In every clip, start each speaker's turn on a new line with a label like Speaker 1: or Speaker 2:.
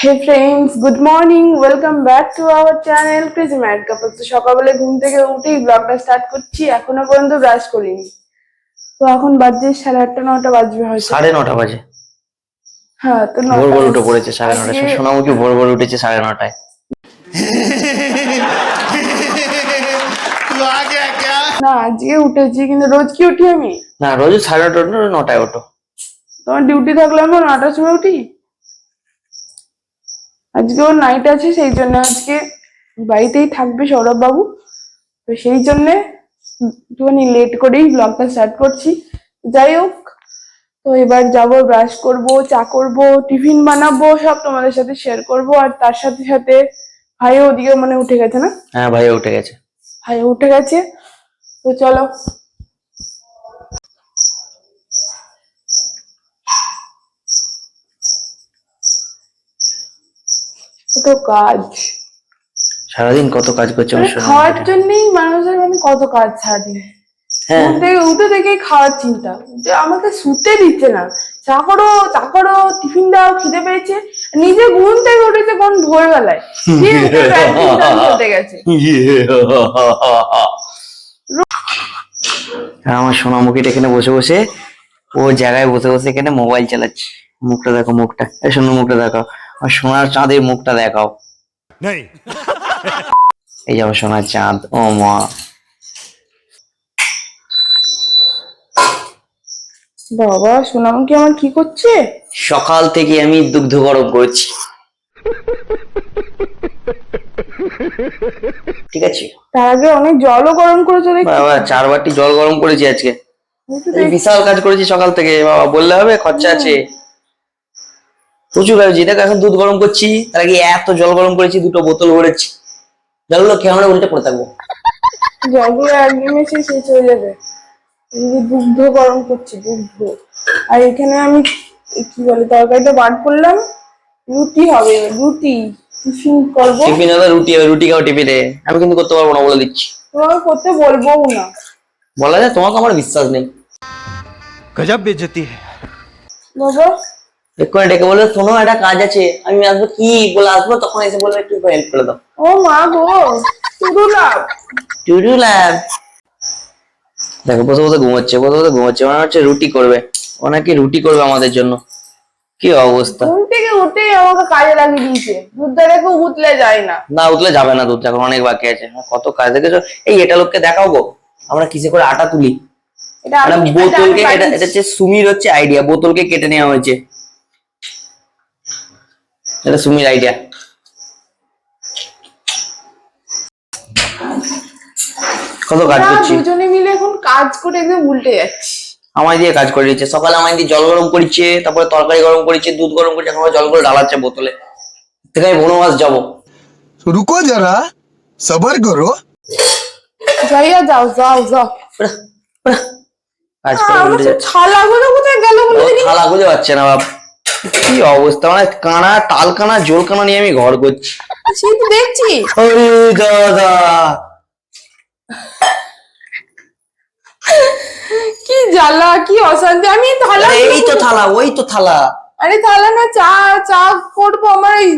Speaker 1: Hey friends, good morning. Welcome back to our channel Crazy Mad Couples. তো সকালবেলা ঘুম থেকে উঠেই ব্লগটা স্টার্ট করছি। এখনো পর্যন্ত ব্রাশ করিনি। তো এখন বাজে 8:30-9টা বাজবে হয়তো।
Speaker 2: 9:30 বাজে।
Speaker 1: হ্যাঁ, তো
Speaker 2: ভোর
Speaker 1: 9টা
Speaker 2: ভোর উঠে পড়েছে 9:30। সোনামুখী ভোর ভোর উঠেছে 9:30টায়।
Speaker 1: না, আজকে উঠেছি, কিন্তু রোজ কি উঠি আমি?
Speaker 2: না, রোজ 9:30 9টায় ওঠো।
Speaker 1: তোমার ডিউটি থাকলে আমি 9টার সময় উঠি। আজকে ওর নাইট আছে, সেই জন্য আজকে বাড়িতেই থাকবে সৌরভ বাবু। তো সেই জন্য একটুখানি লেট করেই ব্লগটা স্টার্ট করছি। যাই হোক, তো এবার যাবো, ব্রাশ করব, চা করব, টিফিন বানাবো, সব তোমাদের সাথে শেয়ার করব। আর তার সাথে সাথে ভাইও ওদিকে মানে উঠে গেছে না?
Speaker 2: হ্যাঁ, ভাই উঠে গেছে।
Speaker 1: ভাইও উঠে গেছে। তো চলো। কত কাজ,
Speaker 2: সারাদিন কত কাজ করছে
Speaker 1: মানে
Speaker 2: আমার
Speaker 1: খাওয়ার
Speaker 2: সোনামুখী।
Speaker 1: জন্যই মানুষের মানে কত কাজ সারাদিন।
Speaker 2: হ্যাঁ,
Speaker 1: ঘুম থেকে উঠে দেখেই খাওয়ার চিন্তা, যে আমাকে শুতে দিচ্ছে না। চা করো, চা করো, টিফিন দাও, খিদে পেয়েছে। নিজে ঘুম থেকে উঠেছে কোন ভোরবেলায়, দিয়ে উঠে ব্যাডমিন্টন খেলতে গেছে।
Speaker 2: আমার সোনামুখীটা এখানে বসে বসে ও জায়গায় বসে বসে এখানে মোবাইল চালাচ্ছে। মুখটা দেখো, মুখটা, এই সোনার মুখটা দেখাও। আর সোনার চাঁদের মুখটা দেখাও। এই যে আমার সোনার চাঁদ, ও মা।
Speaker 1: বাবা, সোনামুখী আমার কি করছে?
Speaker 2: সকাল থেকে আমি দুগ্ধ গরম করছি, ঠিক আছে?
Speaker 1: তার আগে অনেক জলও গরম করেছে দেখছি।
Speaker 2: বাবা 4 বাটি জল গরম করেছি আজকে। এই বিশাল কাজ করেছি সকাল থেকে, বাবা বললে হবে, খরচা আছে প্রচুর। কাজ। দেখো এখন দুধ গরম করছি, তার আগে এত জল গরম করেছি, 2টো বোতল ভরেছি। জলগুলো খেয়ে আমরা উল্টে পড়ে থাকবো।
Speaker 1: জলগুলো এক নিমেষে শেষ হয়ে যাবে। এদিকে দুগ্ধ গরম করছি, দুগ্ধ। আর এখানে আমি কি বলে তরকারিটা বার করলাম। রুটি হবে, রুটি টিফিন করবো।
Speaker 2: টিফিন হবে, রুটি হবে, রুটি খাও টিফিনে। আমি কিন্তু করতে পারবো না, বলে দিচ্ছি।
Speaker 1: তোমাকে করতে বলবোও না।
Speaker 2: বলা যায়, তোমাকে আমার বিশ্বাস নেই।
Speaker 3: गजब बेइज्जती है।
Speaker 1: বাবা,
Speaker 2: এক্ষুনি ডেকে বলবে, শোনো একটা কাজ আছে, আমি আসবো, কি বলে আসবো, তখন এসে বলবে একটু হেল্প করে দাও।
Speaker 1: ও মা গো, শুধু লাভ।
Speaker 2: টুডু ল্যাব। দেখো বসে বসে ঘুমোচ্ছে, বসে বসে ঘুমোচ্ছে, মনে হচ্ছে রুটি করবে। ও নাকি রুটি করবে আমাদের জন্য। কি অবস্থা!
Speaker 1: ঘুম থেকে উঠেই আমাকে কাজে লাগিয়ে দিয়েছে। দুধটা রেখে উঠলে যায় না।
Speaker 2: না উঠলে যাবে না, দুধ এখন অনেক বাকি আছে। কত কাজ দেখেছো। এই এটা লোককে দেখাও গো, আমরা কিসে করে আটা তুলি।
Speaker 1: এটা
Speaker 2: একটা
Speaker 1: আমি
Speaker 2: বোতলকে, এটা
Speaker 1: বানিয়েছি।
Speaker 2: এটা হচ্ছে সুমির হচ্ছে আইডিয়া, বোতলকে কেটে নেওয়া হয়েছে। এটা সুমির আইডিয়া। কত কাজ
Speaker 1: আমরা
Speaker 2: করছি,
Speaker 1: দুজনে মিলে এখন কাজ করে একদম উল্টে যাচ্ছি।
Speaker 2: আমায় দিয়ে কাজ করে দিচ্ছে। সকালে আমায় দিয়ে জল গরম করেছে, তারপরে তরকারি গরম করেছে, দুধ গরম করেছে, এখন জলগুলো ঢালাচ্ছে বোতলে। থেকে আমি বনবাস যাবো।
Speaker 3: रुको जरा, सबर करो।
Speaker 1: যাইয়া যাও, যাও যাও।
Speaker 2: কাজ করে
Speaker 1: আমার
Speaker 2: উল্টে
Speaker 1: সব
Speaker 2: যাচ্ছে।
Speaker 1: থালাগুলো কোথায় গেল বলে দেখি।
Speaker 2: থালা খুঁজে পাচ্ছে না বাপ। কি অবস্থা, মানে কানা, তাল কানা, জোল কানা নিয়ে আমি ঘর করছি।
Speaker 1: সেই তো দেখছি।
Speaker 2: ওরে দাদা,
Speaker 1: কি জ্বালা, কি অশান্তি। আমি থালা,
Speaker 2: এই তো থালা, ওই তো থালা।
Speaker 1: আরে থালা না, চা চা করবো আমার এই।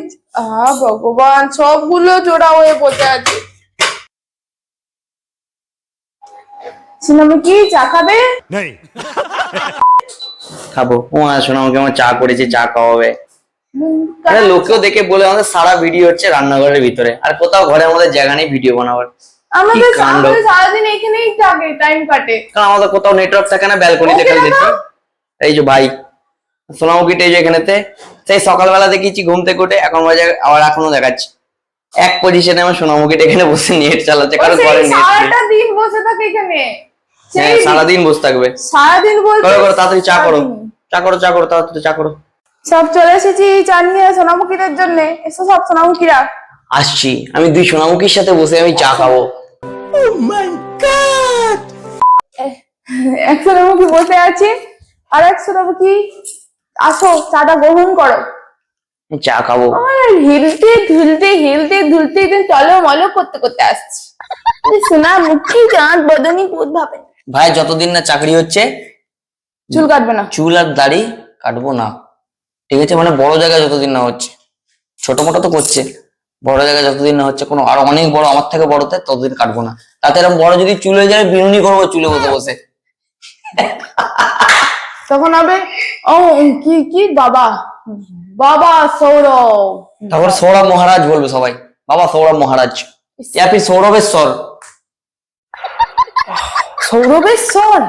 Speaker 1: ভগবান, সবগুলো জোড়া হয়ে বসে আছে। সিনেমা কি চা খাবে?
Speaker 3: नहीं।
Speaker 2: খাবো। ও শোনো, আমাকে আমার চা করেছে, চা খাওয়াবে। আরে লোকেও দেখে বলে আমাদের সারা ভিডিও হচ্ছে রান্নাঘরের ভিতরে, আর কোথাও ঘরে আমাদের জায়গা নেই ভিডিও বানাবার।
Speaker 1: আমাদের
Speaker 2: কাণ্ড।
Speaker 1: আমাদের সারাদিন এখানেই থাকে, টাইম কাটে।
Speaker 2: কারণ আমাদের কোথাও নেটওয়ার্ক থাকে না, ব্যালকনিতে
Speaker 1: ওকে
Speaker 2: খালি
Speaker 1: দাদা।
Speaker 2: নেটওয়ার্ক। এই যে ভাই সোনামুখীটা, এই যে এখানেতে, সেই সকালবেলা দেখিয়েছি ঘুম থেকে উঠে, এখন বাজে আবার এখনো দেখাচ্ছি এক পজিশনে আমার সোনামুখীটা এখানে বসে নেট চালাচ্ছে, কারণ ঘরে নেট নেই।
Speaker 1: সারাটা দিন বসে থাকে এখানে।
Speaker 2: হ্যাঁ, সারাদিন বসে থাকবে।
Speaker 1: সারাদিন বলতে
Speaker 2: করো করো, তাড়াতাড়ি চা করো, চা করো, চা করো, তাড়াতাড়ি চা করো।
Speaker 1: সব চলে এসেছি চা নিয়ে সোনামুখীদের জন্য। এসো সব সোনামুখীরা।
Speaker 2: আসছি, আমি 2 সোনামুখীর সাথে বসে আমি চা খাবো।
Speaker 1: এক সোনামুখী বসে আছে, আর এক সোনামুখী আসো চাটা গ্রহণ করো।
Speaker 2: আমি চা খাবো।
Speaker 1: আমার হিলতে ধুলতে হিলতে ধুলতে একদম চলো মলো করতে করতে আসছি। সোনামুখী চাঁদ বদনি কোদ ভাবে।
Speaker 2: ভাই যতদিন না চাকরি হচ্ছে,
Speaker 1: চুল কাটবে না।
Speaker 2: চুল আর দাড়ি কাটবো না, ঠিক আছে? মানে বড় জায়গায় যতদিন না হচ্ছে। ছোট মোটো তো করছে, বড় জায়গায় যতদিন না হচ্ছে কোনো আরো অনেক বড় আমার থেকে বড়তে ততদিন কাটবো না। তাতে এরকম বড় যদি চুল হয়ে যায় বিনুনি করবো চুলে বসে বসে।
Speaker 1: তখন হবে ও কি কি বাবা বাবা সৌরভ,
Speaker 2: তারপর সৌরভ মহারাজ বলবে সবাই, বাবা সৌরভ মহারাজ, আপনি সৌরভেশ্বর।
Speaker 1: সৌরভেশ্বর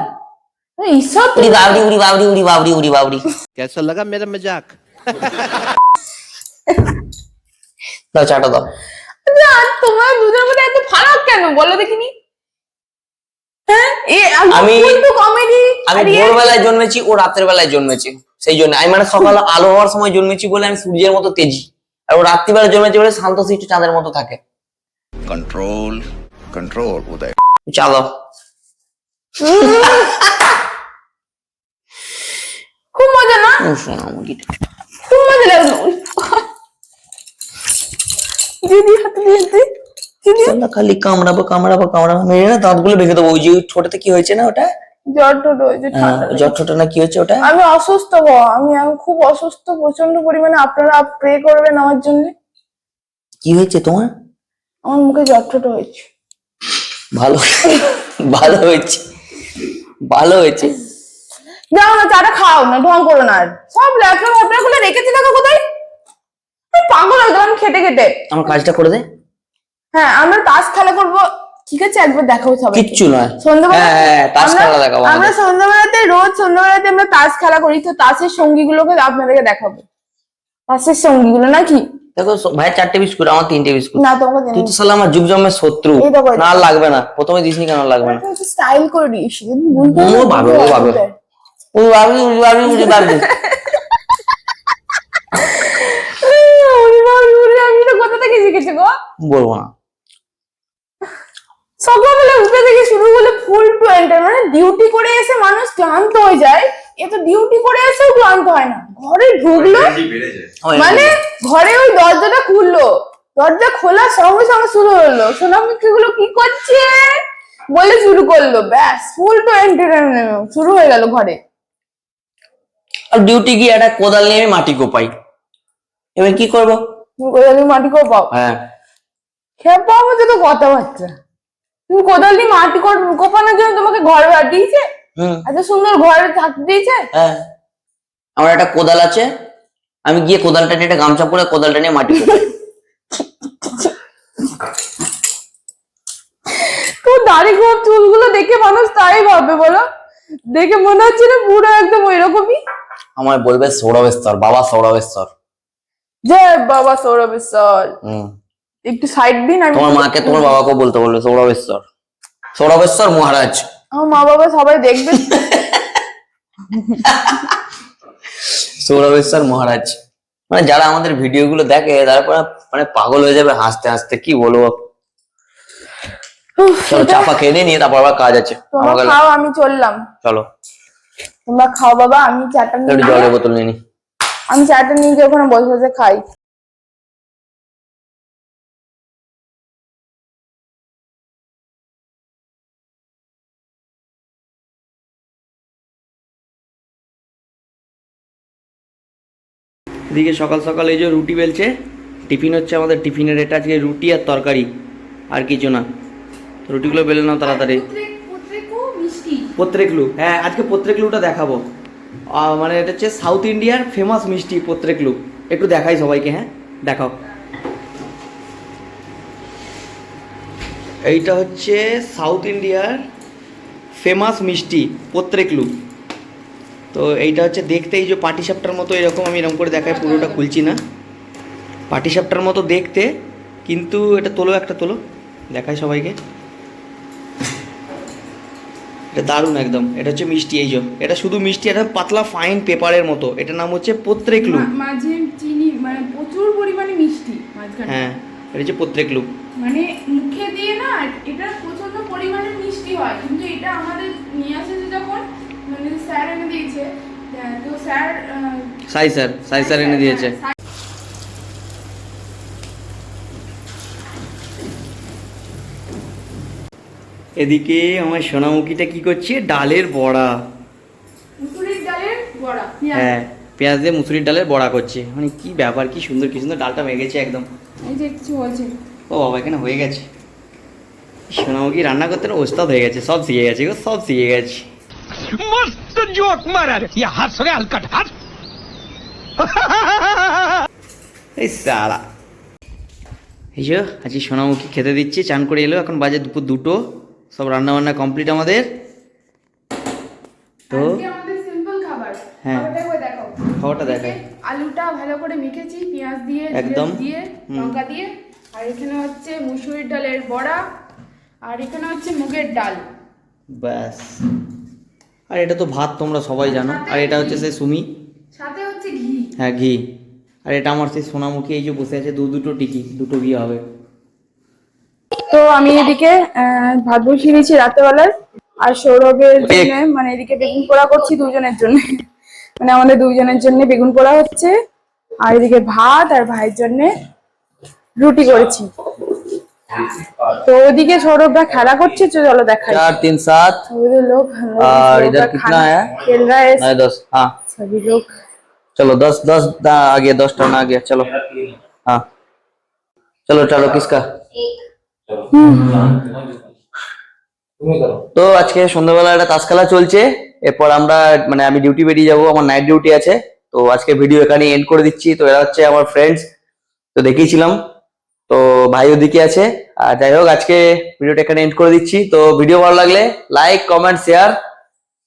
Speaker 1: ঈশ্বর তো
Speaker 2: উড়ি বাবরি উড়ি বাবরি উড়ি বাবরি উড়ি বাবরি।
Speaker 3: कैसा लगा मेरा मजाक?
Speaker 2: দাও চাটা দাও।
Speaker 1: না, তোমার দুজনের মধ্যে এত ফারাক কেন বলো দেখিনি? হ্যাঁ
Speaker 2: আমি
Speaker 1: কমেডি,
Speaker 2: আমি ভোরবেলায় জন্মেছি, ও রাতের বেলায় জন্মেছে, সেই জন্য আমি মানে সকাল আলো হওয়ার সময় জন্মেছি বলে আমি সূর্যের মতো তেজি, আর ও রাত্রিবেলা জন্মেছে বলে শান্তশিষ্ট চাঁদের মতো থাকে।
Speaker 3: कंट्रोल कंट्रोल उदय।
Speaker 2: চা দাও।
Speaker 1: খুব মজা না?
Speaker 2: শোনা মুরগিটা
Speaker 1: খুব মজা লাগলো। দিদি হাতে দিদি দিদি
Speaker 2: খালি কামড়াবো কামড়াবো কামড়াবো, মেরে না দাঁতগুলো ভেঙে দেবো। ওই যে ছোটতে কি হয়েছে না ওটা,
Speaker 1: জ্বর টর হয়েছে, ঠান্ডা লেগেছে।
Speaker 2: জ্বর ছোট না কি হয়েছে ওটা?
Speaker 1: আমি অসুস্থ গো, আমি খুব অসুস্থ প্রচন্ড পরিমাণে। আপনারা প্রে করবেন আমার জন্য।
Speaker 2: কি হয়েছে তোমার?
Speaker 1: আমার মুখে জ্বর টর হয়েছে।
Speaker 2: ভালো ভালো হয়েছে ভালো হয়েছে।
Speaker 1: যাও না, চাটা খাও না, ঢং করো না। আর সব ল্যাপটপ আপনার গুলো রেখেছি দেখো কোথায়। আমি পাগল হয়ে গেলাম খেটে খেটে।
Speaker 2: আমার কাজটা করে দে।
Speaker 1: হ্যাঁ, আমরা তাস খেলা করবো, ঠিক আছে? একবার দেখাবো সবাই।
Speaker 2: কিচ্ছু নয়,
Speaker 1: সন্ধ্যাবেলা
Speaker 2: হ্যাঁ তাস খেলা দেখাবো।
Speaker 1: আমরা সন্ধ্যাবেলাতে রোজ সন্ধ্যাবেলাতে আমরা তাস খেলা করি, তো তাসের সঙ্গীগুলোকে আপনাদেরকে দেখাবো। তাসের সঙ্গীগুলো নাকি?
Speaker 2: দেখো ভাই 4টে বিস্কুট, আমার 3টে বিস্কুট।
Speaker 1: না তোমাকে
Speaker 2: তুই তো সালা আমার যুগ জন্মের শত্রু।
Speaker 1: এই দেখো,
Speaker 2: না লাগবে না, প্রথমে দিসনি কেন লাগবে না?
Speaker 1: স্টাইল করে দিয়েছি
Speaker 2: ও ভাবে ও ভাবে ওই ভাবি ওই ভাবি ওই ভাবি।
Speaker 1: আমি তো কোথা থেকে শিখেছি গো?
Speaker 2: বলবো না।
Speaker 1: সকালবেলা উঠে থেকে শুরু হলে ফুল টু এন্টার, মানে ডিউটি করে এসে মানুষ ক্লান্ত হয়ে যায়, এ তো ডিউটি করে এসেও ক্লান্ত হয় না। ঘরে ঢুকলো মানে ঘরে ওই দরজাটা খুললো, দরজা খোলার সঙ্গে সঙ্গে শুরু হলো সোনামুখী গুলো কি করছে বলে শুরু করলো, ব্যাস ফুল টু এন্টারটেইনমেন্ট শুরু হয়ে গেল ঘরে।
Speaker 2: আর ডিউটি গিয়ে একটা কোদাল নিয়ে আমি মাটি কোপাই, এবার কি করবো?
Speaker 1: তুমি কোদাল দিয়ে মাটি কোপাও?
Speaker 2: হ্যাঁ
Speaker 1: খেপা হচ্ছে তো কথাবার্তা। তুমি কোদাল দিয়ে মাটি কোপানোর জন্য তোমাকে ঘর দিয়েছে? এত সুন্দর ঘরে থাকতে দিয়েছে?
Speaker 2: হ্যাঁ, আমার একটা কোদাল আছে, আমি গিয়ে কোদালটা নিয়ে একটা গামছা পরে কোদালটা নিয়ে মাটি কোপাই।
Speaker 1: তো দাড়ি গোপ চুলগুলো দেখে মানুষ তাই ভাবে বলো, দেখে মনে হচ্ছে না পুরো একদম ওই রকমই।
Speaker 2: আমার বলবে সৌরভেশ্বর, বাবা সৌরভেশ্বর।
Speaker 1: জয় বাবা সৌরভেশ্বর। একটু সাইড দিন। আমি
Speaker 2: তোমার মাকে তোমার বাবাকে বলতে বলবে সৌরভেশ্বর, সৌরভেশ্বর মহারাজ।
Speaker 1: আমার মা বাবা সবাই দেখবে।
Speaker 2: সৌরভেশ্বর মহারাজ মানে যারা আমাদের ভিডিও গুলো দেখে তারপর মানে পাগল হয়ে যাবে হাসতে হাসতে, কি বলবো। চলো চাপা খেয়ে নিয়ে তারপর আবার কাজ আছে।
Speaker 1: তোমরা খাও, আমি চললাম।
Speaker 2: চলো
Speaker 1: তোমরা খাও বাবা, আমি চাটা নিয়ে
Speaker 2: জলের বোতল নিয়ে নি।
Speaker 1: আমি চাটা নিয়ে গিয়ে ওখানে বসে বসে খাই।
Speaker 2: এদিকে সকাল সকাল এই যে রুটি বেলছে, টিফিন হচ্ছে আমাদের। টিফিনের এটা আজকে রুটি আর তরকারি, আর কিছু না। রুটিগুলো বেলে নাও তাড়াতাড়ি। পত্রেকলু, হ্যাঁ আজকে পত্রেকলুটা দেখাবো। মানে এটা হচ্ছে সাউথ ইন্ডিয়ার ফেমাস মিষ্টি পত্রেকলু। একটু দেখাই সবাইকে, হ্যাঁ দেখাও। এইটা হচ্ছে সাউথ ইন্ডিয়ার ফেমাস মিষ্টি পত্রেকলু। তো এইটা হচ্ছে দেখতে এই যে পাটিসাপটার মতো, এরকম আমি এরকম করে দেখাই, পুরোটা খুলছি না। পাটিসাপটার মতো দেখতে, কিন্তু এটা তোলো, একটা তোলো দেখাই সবাইকে। এটা দারুণ একদম। এটা হচ্ছে মিষ্টি, এই যে এটা শুধু মিষ্টি, এটা পাতলা ফাইন পেপারের মতো। এটার নাম হচ্ছে পত্রেকলু।
Speaker 1: মাঝে চিনি মানে প্রচুর পরিমাণে মিষ্টি মাঝখানে।
Speaker 2: হ্যাঁ এটা হচ্ছে পত্রেকলু।
Speaker 1: মানে মুখে দিয়ে না এটা প্রচন্ড পরিমাণে মিষ্টি হয়, কিন্তু এটা আমাদের নিয়ে আসেছে যখন মানে স্যার এনে দিয়েছে, তো স্যার
Speaker 2: সাই স্যার এনে দিয়েছে। এদিকে আমার সোনামুখীটা কি করছে, ডালের বড়া।
Speaker 1: মুসুরির ডালের বড়া।
Speaker 2: হ্যাঁ পেঁয়াজ দিয়ে মুসুরির ডালের বড়া করছে, মানে কি ব্যাপার, কি সুন্দর ডালটা মেগেছে একদম।
Speaker 1: এই যে কিছু বলছে
Speaker 2: ও বাবা, এখানে হয়ে গেছে। সোনামুখী রান্না করতে না ওস্তাদ হয়ে গেছে, সব শিখে গেছে গো, সব শিখে গেছে।
Speaker 4: मस्त जोक मारा रे ये हंस रे हलकट हंस
Speaker 2: এই সালা, এই যে আজকে সোনামুখী খেতে দিচ্ছে, চান করে এলো, এখন বাজে দুপুর 2টো, সব রান্না বান্না কমপ্লিট আমাদের। তো
Speaker 1: আজকে আমাদের সিম্পল খাবার।
Speaker 2: হ্যাঁ।
Speaker 1: খাবারটা একবার দেখো।
Speaker 2: খাবারটা দেখাই।
Speaker 1: আলুটা ভালো করে মেখেছি পেঁয়াজ দিয়ে,
Speaker 2: একদম।
Speaker 1: জিরে দিয়ে, লঙ্কা দিয়ে। আর এখানে হচ্ছে মুসুরির ডালের বড়া, আর এখানে হচ্ছে মুগের ডাল।
Speaker 2: ব্যাস। আর এটা তো ভাত তোমরা সবাই জানো, আর এটা হচ্ছে সেই সুমি,
Speaker 1: সাথে হচ্ছে ঘি।
Speaker 2: হ্যাঁ ঘি। আর এটা আমার সেই সোনামুখী, এই যে বসে আছে, দুটো টিকি, 2টো ঘি হবে।
Speaker 1: তো আমি এদিকে ভাত বসিয়ে দিয়েছি রাতেবেলার, আর সৌরভের জন্য মানে এদিকে বেগুন পোড়া করছি দুজনের জন্য, মানে আমাদের দুজনের জন্য বেগুন পোড়া হচ্ছে, আর এদিকে ভাত, আর ভাইয়ের জন্য রুটি করেছি। তো ওদিকে সৌরভরা খেলা করছে, চলো দেখাই।
Speaker 2: 4 3 7
Speaker 1: उधर लोग
Speaker 2: और इधर कितना है?
Speaker 1: खेल रहा है
Speaker 2: 10। हाँ
Speaker 1: सभी लोग।
Speaker 2: चलो 10 आ गया, 10 टर्न आ गया, चलो। हाँ चलो किसका? তো আজকে সন্ধ্যাবেলা একটা তাস খেলা চলছে, এরপর আমরা মানে আমি ডিউটি বেরিয়ে যাবো, আমার নাইট ডিউটি আছে। তো আজকে ভিডিও এখানে এন্ড করে দিচ্ছি। তো এরা হচ্ছে আমার ফ্রেন্ডস, তো দেখিয়েছিলাম, তো ভাই ওদিকে আছে। আর যাই হোক, আজকে ভিডিওটা এখানে এন্ড করে দিচ্ছি। তো ভিডিও ভালো লাগলে like, comment, share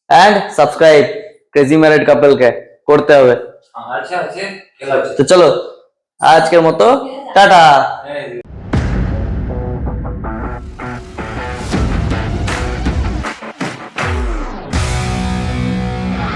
Speaker 2: and subscribe crazy married কাপলকে করতে হবে। তো চলো আজকের মতো টাটা।